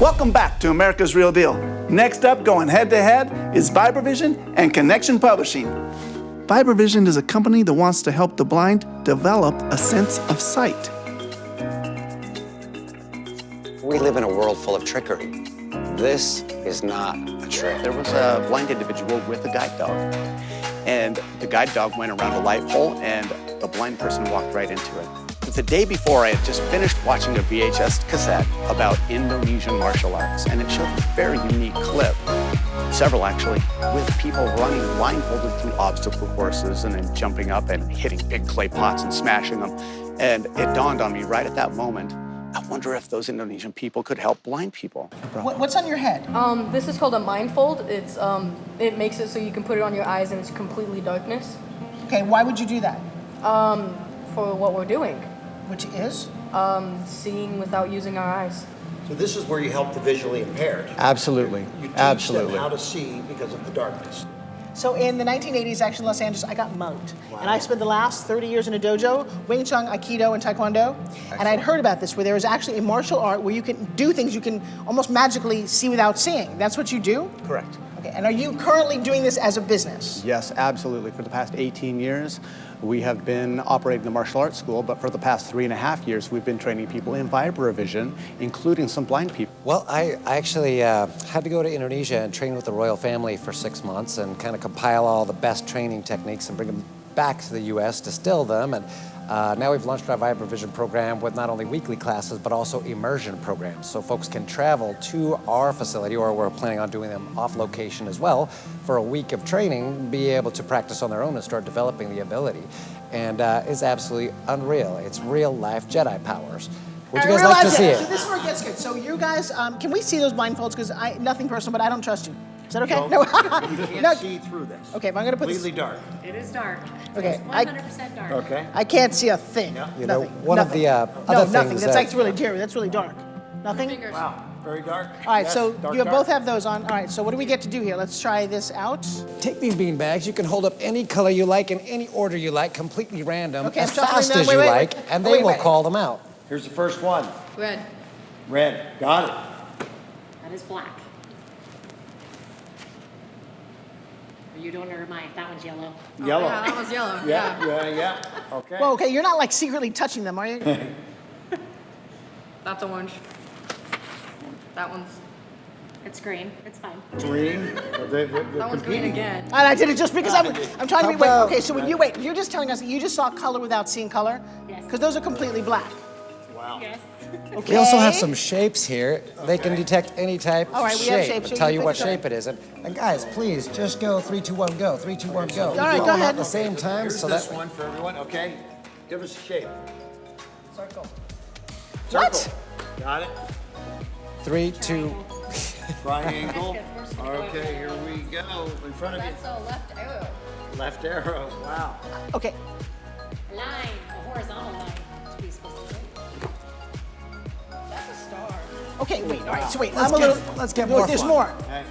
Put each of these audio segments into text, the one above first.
Welcome back to America's Real Deal. Next up, going head-to-head, is VibraVision and Connection Publishing. VibraVision is a company that wants to help the blind develop a sense of sight. We live in a world full of trickery. This is not a trick. There was a blind individual with a guide dog, and the guide dog went around a light pole, and the blind person walked right into it. The day before, I had just finished watching a VHS cassette about Indonesian martial arts, and it showed a very unique clip, several actually, with people running blindfolded through obstacle courses and then jumping up and hitting big clay pots and smashing them. And it dawned on me right at that moment, I wonder if those Indonesian people could help blind people. What's on your head? This is called a mindfold. It makes it so you can put it on your eyes and it's completely darkness. Okay, why would you do that? For what we're doing. Which is? Seeing without using our eyes. So this is where you help the visually impaired. Absolutely. You teach Absolutely. them how to see because of the darkness. So in the 1980s, actually in Los Angeles, I got mugged. Wow. And I spent the last 30 years in a dojo, Wing Chun, Aikido, and Taekwondo. Excellent. And I'd heard about this, where there is actually a martial art where you can do things you can almost magically see without seeing. That's what you do? Correct. Okay, and are you currently doing this as a business? Yes, absolutely. For the past 18 years, we have been operating the martial arts school, but for the past 3.5 years, we've been training people in VibraVision, including some blind people. Well, I actually had to go to Indonesia and train with the royal family for 6 months and kind of compile all the best training techniques and bring them back to the U.S., distill them, and now we've launched our VibraVision program with not only weekly classes, but also immersion programs. So folks can travel to our facility, or we're planning on doing them off location as well, for a week of training, be able to practice on their own and start developing the ability. And it's absolutely unreal. It's real life Jedi powers. Would you guys like to see it? So this is where it gets good. So you guys, can we see those blindfolds? Because nothing personal, but I don't trust you. Is that okay? No. You can't see through this. Okay, if I'm gonna put completely dark. It is dark. Okay, It's 100% dark. Okay. I can't see a thing. Yeah. You know, Nothing. one Nothing. of the other no, things nothing. That's that- really Jerry. That's really dark. Nothing. Wow. Very dark. All right, Yes, so dark, you dark. both have those on. All right, so what do we get to do here? Let's try this out. Take these bean bags. You can hold up any color you like in any order you like, completely random, Okay, as I'm shuffling fast them. as Wait, you wait, like, wait. and Oh, they wait, will wait. call them out. Here's the first one. Red. Red. Got it. That is black. You don't know mine. That one's yellow. Yellow. Yeah, that was yellow. Yeah. Okay. Well, okay, you're not like secretly touching them, are you? That's orange. That one's. It's green. It's fine. Green. They're That one's green competing. again. And I did it just because I'm trying to be, wait, about- okay, so when you, wait, you're just telling us that you just saw color without seeing color? Yes. Because those are completely black. Wow. Yes. Okay. We also have some shapes here. They can detect any type All right, of we have shape. shapes, so Tell you you pick what a color. shape it is. And guys, please, just go 3, 2, 1, go. 3, 2, 1, go. All right, Do go them ahead. At the same time, Here's so this that one for everyone. Okay. Give us a shape. Circle. Circle. What? Got it. 3, 2. Triangle. That's good. We're just gonna go Okay, here we go. In front of you. That's a left arrow. Left arrow. Wow. Okay, A line, a horizontal line. To be specific. That's a star. okay, wait, all right, so wait, Let's I'm a get- little, let's get no, more there's fun. more. Okay.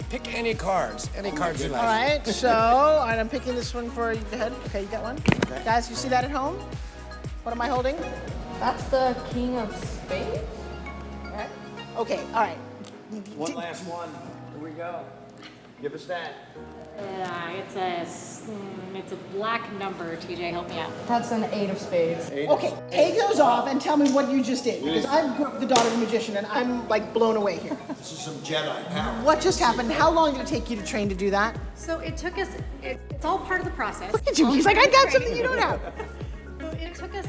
Pick any cards. Any cards you like. All right, so, all right, I'm picking this one for the head. Okay, you got one? Guys, you see that at home? What am I holding? That's the king of spades. Right? Okay, all right. One last one. Here we go. Give us that. It's a black number. TJ, help me out. That's an 8 of spades. Okay, A goes off and tell me what you just did, because I'm the daughter of a magician and I'm like blown away here. This is some Jedi power. What just happened? How long did it take you to train to do that? So it took us. It's all part of the process. Look at you, he's like, I got something you don't have. It took us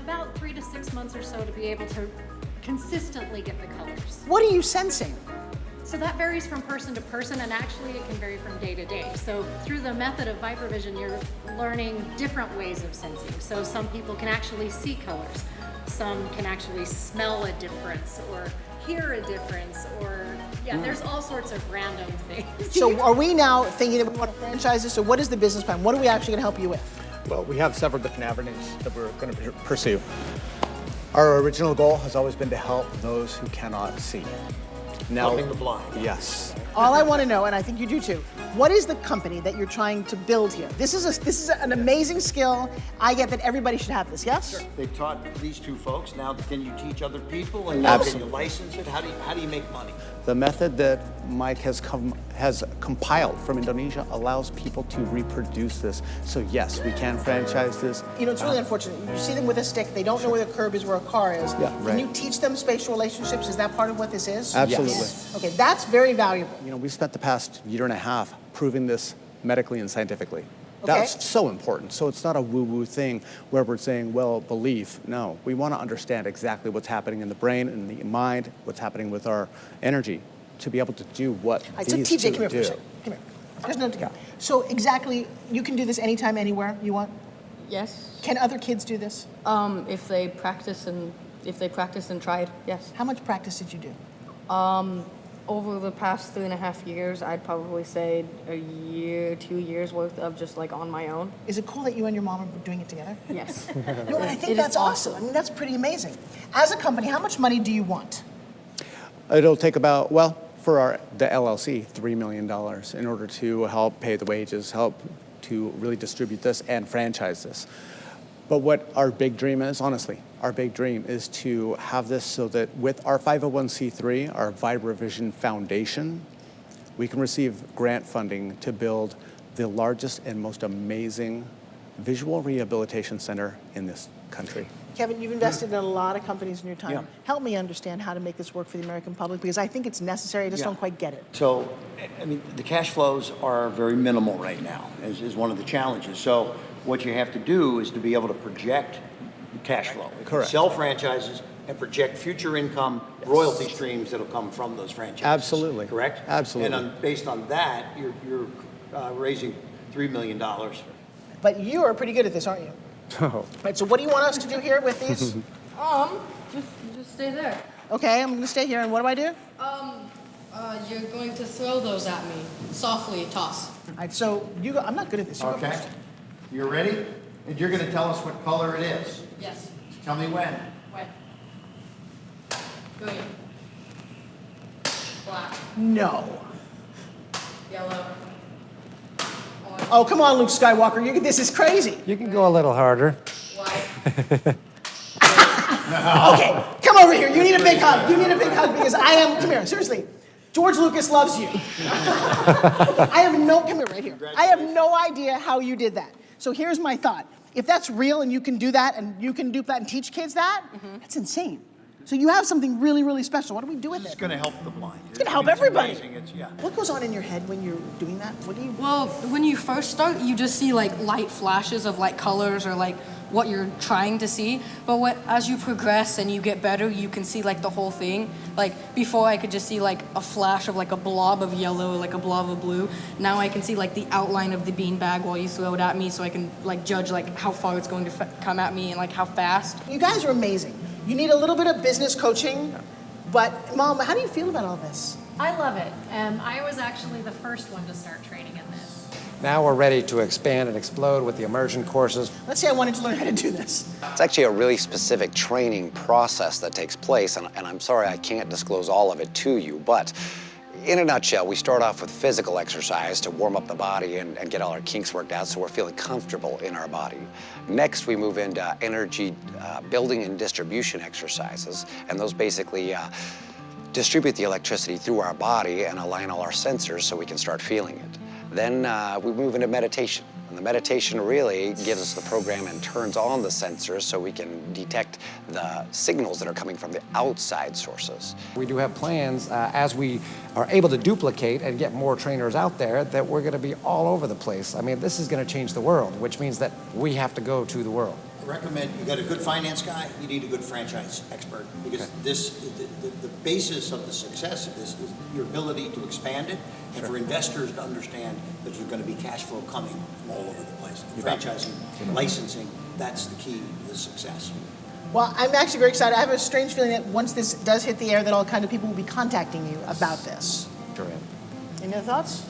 about 3 to 6 months or so to be able to consistently get the colors. What are you sensing? So that varies from person to person, and actually it can vary from day to day. So through the method of VibraVision, you're learning different ways of sensing. So some people can actually see colors. Some can actually smell a difference or hear a difference, or there's all sorts of random things. So are we now thinking that we want to franchise this, or what is the business plan? What are we actually going to help you with? Well, we have several different avenues that we're going to pursue. Our original goal has always been to help those who cannot see. Now, Helping the blind. yes. All I want to know, and I think you do too, what is the company that you're trying to build here? This is an amazing skill. I get that everybody should have this, yes? They've taught these two folks. Now, can you teach other people? And now can you license it? How do you make money? The method that Mike has compiled from Indonesia allows people to reproduce this. So yes, we can franchise this. You know, it's really unfortunate. You see them with a stick, they don't know where the curb is, where a car is. Yeah, Can right. you teach them spatial relationships? Is that part of what this is? Absolutely. Yes. Okay, that's very valuable. You know, we spent the past year and a half proving this medically and scientifically. Okay. That's so important. So it's not a woo-woo thing where we're saying, well, belief. No, we want to understand exactly what's happening in the brain and the mind, what's happening with our energy to be able to do what All right, so these TJ, two come here for do. a second. Come here. There's no to go. So exactly, you can do this anytime, anywhere you want? Yes. Can other kids do this? If they practice and tried, yes. How much practice did you do? Over the past 3.5 years, I'd probably say a year, 2 years worth of just like on my own. Is it cool that you and your mom are doing it together? Yes. No, and I think It is that's awesome. I mean, that's pretty amazing. As a company, how much money do you want? It'll take about, well, for the LLC, $3 million in order to help pay the wages, help to really distribute this and franchise this. But what our big dream is, honestly, our big dream is to have this so that with our 501c3, our VibraVision Foundation, we can receive grant funding to build the largest and most amazing visual rehabilitation center in this country. Kevin, you've invested in a lot of companies in your time. Yeah. Help me understand how to make this work for the American public, because I think it's necessary. I just don't quite get it. So, I mean, the cash flows are very minimal right now, is one of the challenges. So what you have to do is to be able to project cash flow. Correct. Sell franchises and project future income, royalty streams that'll come from those franchises. Absolutely. Correct? Absolutely. And based on that, you're raising $3 million. But you are pretty good at this, aren't you? Oh. Right, so what do you want us to do here with these? Just stay there. Okay, I'm gonna stay here, and what do I do? You're going to throw those at me. Softly toss. All right, so you go, I'm not good at this. You go Okay? first. You're ready? And you're gonna tell us what color it is. Yes. Tell me when. When? Green. Black. No. Yellow. Orange. Oh, come on, Luke Skywalker. This is crazy. You can go a little harder. White. Okay, come over here. You need a big hug. You need a big hug because come here, seriously. George Lucas loves you. Come here right here. I have no idea how you did that. So here's my thought. If that's real and you can do that and you can do that and teach kids that, that's insane. So you have something really, really special. What do we do with It's it? going to help the blind. It's gonna help everybody. Amazing. What goes on in your head when you're doing that? What do you... Well, when you first start, you just see like light flashes of like colors or like what you're trying to see. But as you progress and you get better, you can see like the whole thing. Like before I could just see like a flash of like a blob of yellow, like a blob of blue. Now I can see like the outline of the beanbag while you throw it at me, so I can like judge like how far it's going to come at me and like how fast. You guys are amazing. You need a little bit of business coaching, but Mom, how do you feel about all this? I love it. I was actually the first one to start training in this. Now we're ready to expand and explode with the immersion courses. Let's say I wanted to learn how to do this. It's actually a really specific training process that takes place, and I'm sorry I can't disclose all of it to you, but in a nutshell, we start off with physical exercise to warm up the body and get all our kinks worked out so we're feeling comfortable in our body. Next, we move into energy building and distribution exercises, and those basically distribute the electricity through our body and align all our sensors so we can start feeling it. Then we move into meditation. And the meditation really gives us the program and turns on the sensors so we can detect the signals that are coming from the outside sources. We do have plans as we are able to duplicate and get more trainers out there that we're going to be all over the place. I mean, this is going to change the world, which means that we have to go to the world. I recommend you got a good finance guy, you need a good franchise expert, because the basis of the success of this is your ability to expand it, and for investors to understand that there's going to be cash flow coming from all over the place. And franchising, licensing, that's the key to the success. Well, I'm actually very excited. I have a strange feeling that once this does hit the air, that all kind of people will be contacting you about this. Sure. Any other thoughts?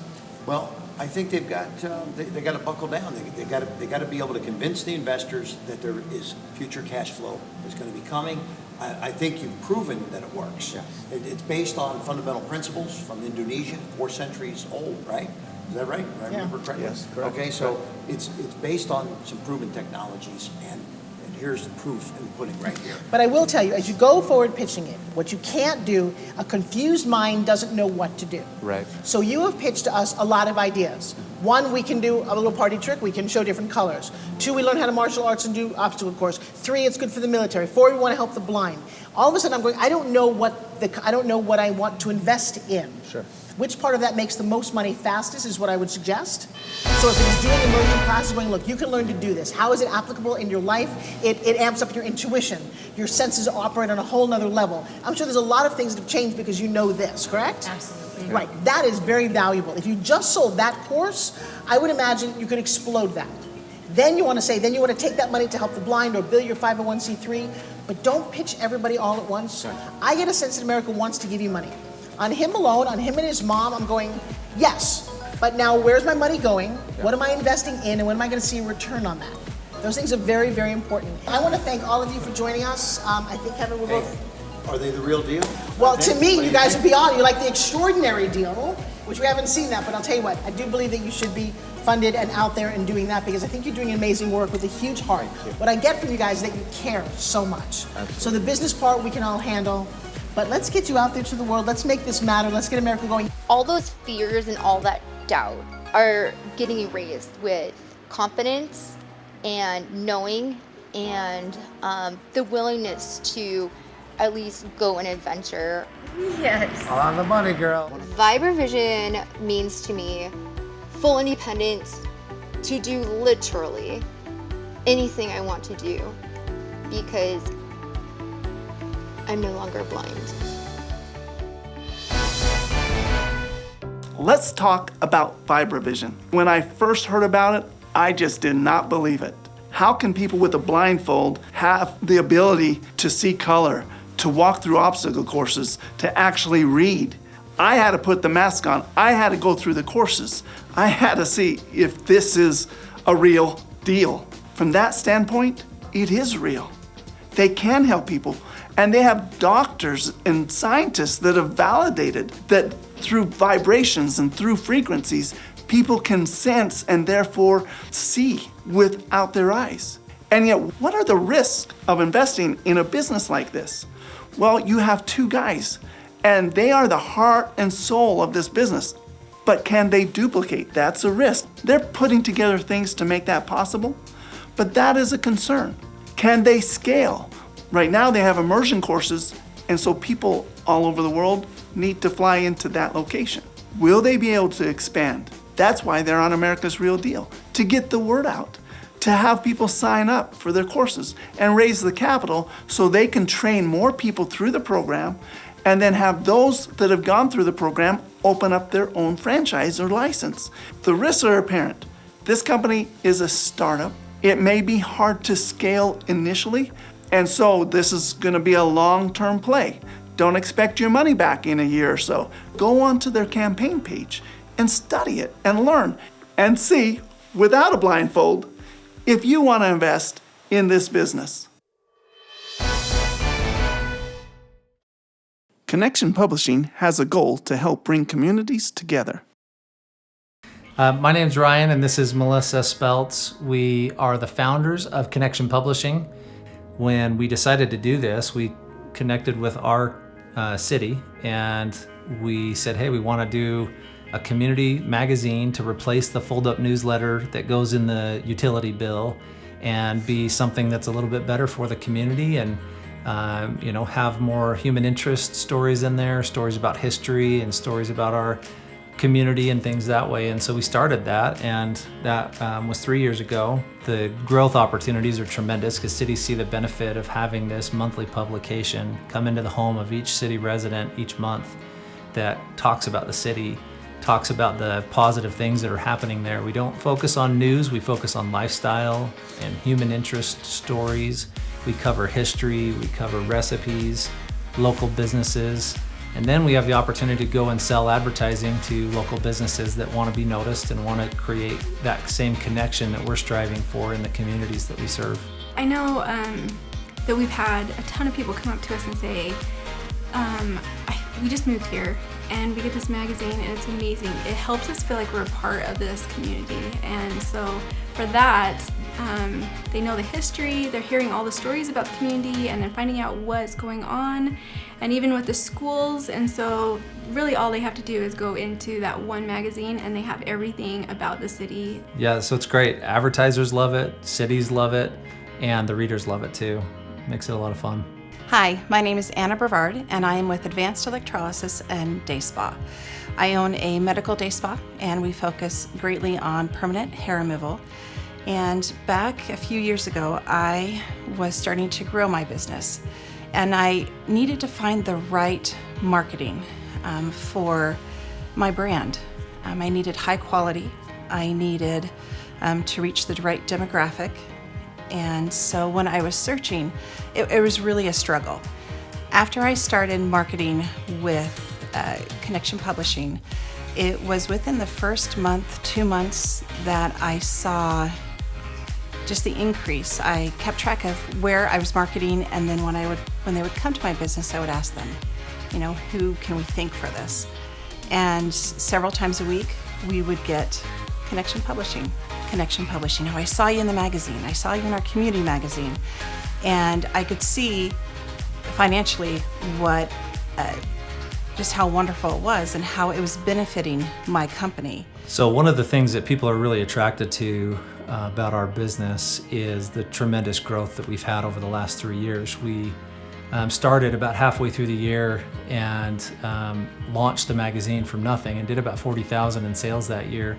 Well, I think they've got they got to buckle down. They got to be able to convince the investors that there is future cash flow that's going to be coming. I think you've proven that it works. Yeah. It's based on fundamental principles from Indonesia, 4 centuries old, right? Is that right? Do I remember correctly? Yes, correct. Okay, so it's based on some proven technologies, and here's the proof in the pudding right here. But I will tell you, as you go forward pitching it, what you can't do, a confused mind doesn't know what to do. Right. So you have pitched to us a lot of ideas. 1, we can do a little party trick. We can show different colors. 2, we learn how to martial arts and do obstacle course. 3, it's good for the military. 4, we want to help the blind. All of a sudden, I'm going, I don't know what I want to invest in. Sure. Which part of that makes the most money fastest is what I would suggest. So if it's doing immersion classes, going, look, you can learn to do this. How is it applicable in your life? It amps up your intuition. Your senses operate on a whole nother level. I'm sure there's a lot of things that have changed because you know this, correct? Absolutely. Right, that is very valuable. If you just sold that course, I would imagine you could explode that. Then you want to take that money to help the blind or build your 501c3, but don't pitch everybody all at once. I get a sense that America wants to give you money. On him alone, on him and his mom, I'm going, yes, but now where's my money going? What am I investing in, and when am I going to see a return on that? Those things are very, very important. I want to thank all of you for joining us. I think, Kevin, we're both... Are they the real deal? Well, to me, you guys are beyond. You're like the extraordinary deal, which we haven't seen that, but I'll tell you what, I do believe that you should be funded and out there and doing that because I think you're doing amazing work with a huge heart. What I get from you guys is that you care so much. Absolutely. So the business part we can all handle. But let's get you out there to the world. Let's make this matter. Let's get America going. All those fears and all that doubt are getting erased with confidence and knowing and the willingness to at least go an adventure. Yes. On the money, girl. Vibravision means to me full independence to do literally anything I want to do because I'm no longer blind. Let's talk about Vibravision. When I first heard about it, I just did not believe it. How can people with a blindfold have the ability to see color, to walk through obstacle courses, to actually read? I had to put the mask on. I had to go through the courses. I had to see if this is a real deal. From that standpoint, it is real. They can help people. And they have doctors and scientists that have validated that through vibrations and through frequencies, people can sense and therefore see without their eyes. And yet, what are the risks of investing in a business like this? Well, you have 2 guys, and they are the heart and soul of this business. But can they duplicate? That's a risk. They're putting together things to make that possible, but that is a concern. Can they scale? Right now they have immersion courses, and so people all over the world need to fly into that location. Will they be able to expand? That's why they're on America's Real Deal, to get the word out, to have people sign up for their courses and raise the capital so they can train more people through the program and then have those that have gone through the program open up their own franchise or license. The risks are apparent. This company is a startup. It may be hard to scale initially, and so this is going to be a long-term play. Don't expect your money back in a year or so. Go onto their campaign page and study it and learn and see, without a blindfold, if you want to invest in this business. Connection Publishing has a goal to help bring communities together. My name's Ryan, and this is Melissa Speltz. We are the founders of Connection Publishing. When we decided to do this, we connected with our city, and we said, hey, we want to do a community magazine to replace the fold-up newsletter that goes in the utility bill and be something that's a little bit better for the community and have more human interest stories in there, stories about history and stories about our community and things that way. And so we started that, and that was 3 years ago. The growth opportunities are tremendous because cities see the benefit of having this monthly publication come into the home of each city resident each month that talks about the city, talks about the positive things that are happening there. We don't focus on news, we focus on lifestyle and human interest stories. We cover history, we cover recipes, local businesses, and then we have the opportunity to go and sell advertising to local businesses that want to be noticed and want to create that same connection that we're striving for in the communities that we serve. I know that we've had a ton of people come up to us and say, we just moved here and we get this magazine and it's amazing. It helps us feel like we're a part of this community. And so for that, they know the history, they're hearing all the stories about the community and then finding out what's going on, and even with the schools. And so really all they have to do is go into that one magazine and they have everything about the city. Yeah, so it's great. Advertisers love it, cities love it, and the readers love it too. Makes it a lot of fun. Hi, my name is Anna Brevard, and I am with Advanced Electrolysis and Day Spa. I own a medical day spa, and we focus greatly on permanent hair removal. And back a few years ago, I was starting to grow my business, and I needed to find the right marketing for my brand. I needed high quality. I needed to reach the right demographic. And so when I was searching, it was really a struggle. After I started marketing with Connection Publishing, it was within the first month, 2 months, that I saw just the increase. I kept track of where I was marketing, and then when they would come to my business, I would ask them, who can we thank for this? And several times a week, we would get Connection Publishing. Oh, I saw you in the magazine. I saw you in our community magazine. And I could see financially just how wonderful it was and how it was benefiting my company. So one of the things that people are really attracted to about our business is the tremendous growth that we've had over the last 3 years. We started about halfway through the year and launched the magazine from nothing and did about 40,000 in sales that year.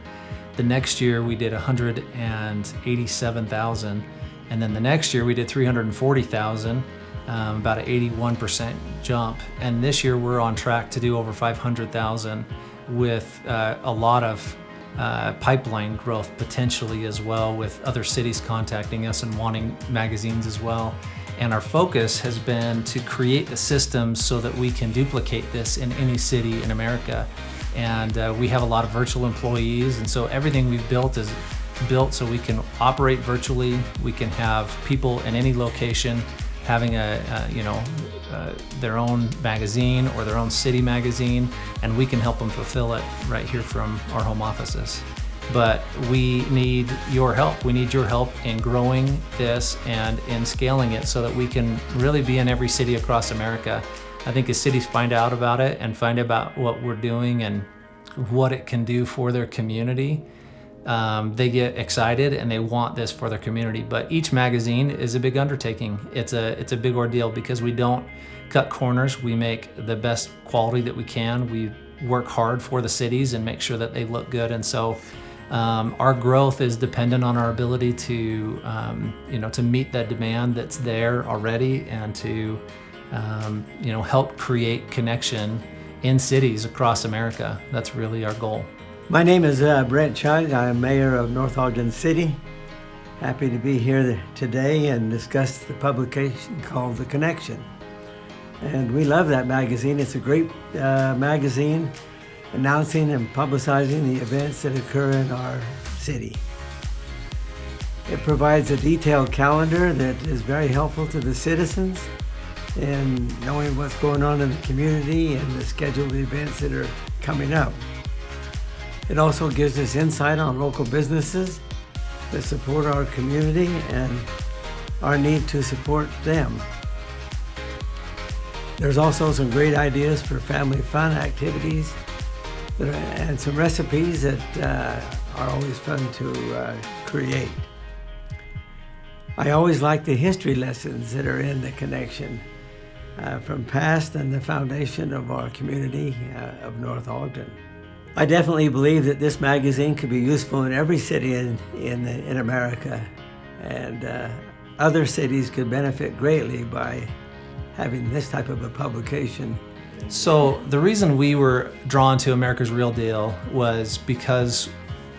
The next year we did 187,000, and then the next year we did 340,000, about an 81% jump. And this year we're on track to do over 500,000 with a lot of pipeline growth potentially as well, with other cities contacting us and wanting magazines as well. And our focus has been to create the systems so that we can duplicate this in any city in America. And we have a lot of virtual employees, and so everything we've built is built so we can operate virtually. We can have people in any location having their own magazine or their own city magazine, and we can help them fulfill it right here from our home offices. But we need your help. We need your help in growing this and in scaling it so that we can really be in every city across America. I think as cities find out about it and find about what we're doing and what it can do for their community, they get excited and they want this for their community. But each magazine is a big undertaking. It's a big ordeal because we don't cut corners. We make the best quality that we can. We work hard for the cities and make sure that they look good. And so our growth is dependent on our ability to meet that demand that's there already and to help create connection in cities across America. That's really our goal. My name is Brent Chug. I'm mayor of North Ogden City. Happy to be here today and discuss the publication called The Connection. And we love that magazine. It's a great magazine announcing and publicizing the events that occur in our city. It provides a detailed calendar that is very helpful to the citizens in knowing what's going on in the community and the scheduled events that are coming up. It also gives us insight on local businesses that support our community and our need to support them. There's also some great ideas for family fun activities and some recipes that are always fun to create. I always like the history lessons that are in The Connection from past and the foundation of our community of North Ogden. I definitely believe that this magazine could be useful in every city in America, and other cities could benefit greatly by having this type of a publication. So the reason we were drawn to America's Real Deal was because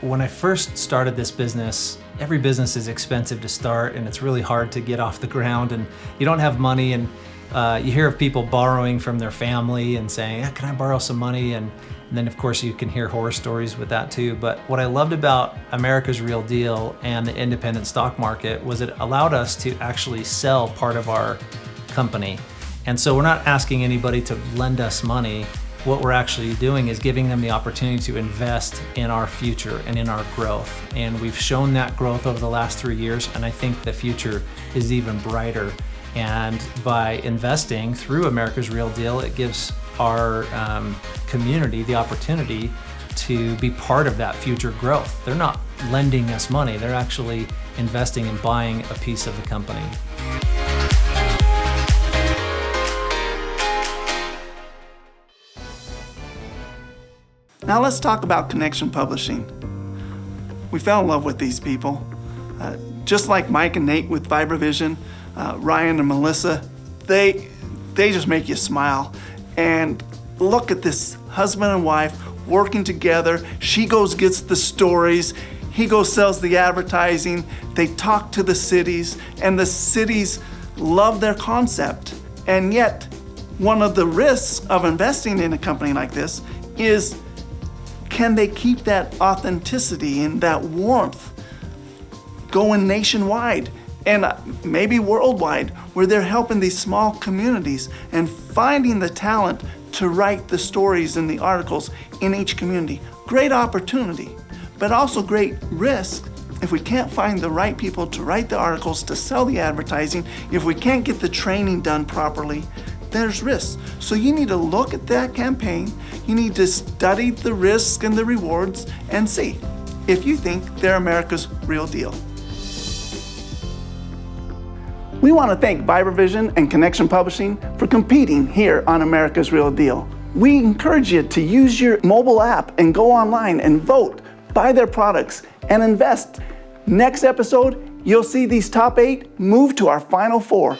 when I first started this business, every business is expensive to start and it's really hard to get off the ground and you don't have money, and You hear of people borrowing from their family and saying, "Can I borrow some money?" And then of course you can hear horror stories with that too. But what I loved about America's Real Deal and the independent stock market was it allowed us to actually sell part of our company. And so we're not asking anybody to lend us money. What we're actually doing is giving them the opportunity to invest in our future and in our growth. And we've shown that growth over the last 3 years, and I think the future is even brighter. And by investing through America's Real Deal, it gives our community the opportunity to be part of that future growth. They're not lending us money, they're actually investing and buying a piece of the company. Now let's talk about Connection Publishing. We fell in love with these people. Just like Mike and Nate with VibraVision, Ryan and Melissa, they just make you smile. And look at this husband and wife working together. She goes, gets the stories. He goes, sells the advertising. They talk to the cities, and the cities love their concept. And yet, one of the risks of investing in a company like this is, can they keep that authenticity and that warmth going nationwide and maybe worldwide, where they're helping these small communities and finding the talent to write the stories and the articles in each community? Great opportunity, but also great risk if we can't find the right people to write the articles, to sell the advertising. If we can't get the training done properly, there's risks. So you need to look at that campaign, you need to study the risks and the rewards and see if you think they're America's Real Deal. We want to thank VibraVision and Connection Publishing for competing here on America's Real Deal. We encourage you to use your mobile app and go online and vote, buy their products, and invest. Next episode, you'll see these top 8 move to our final 4.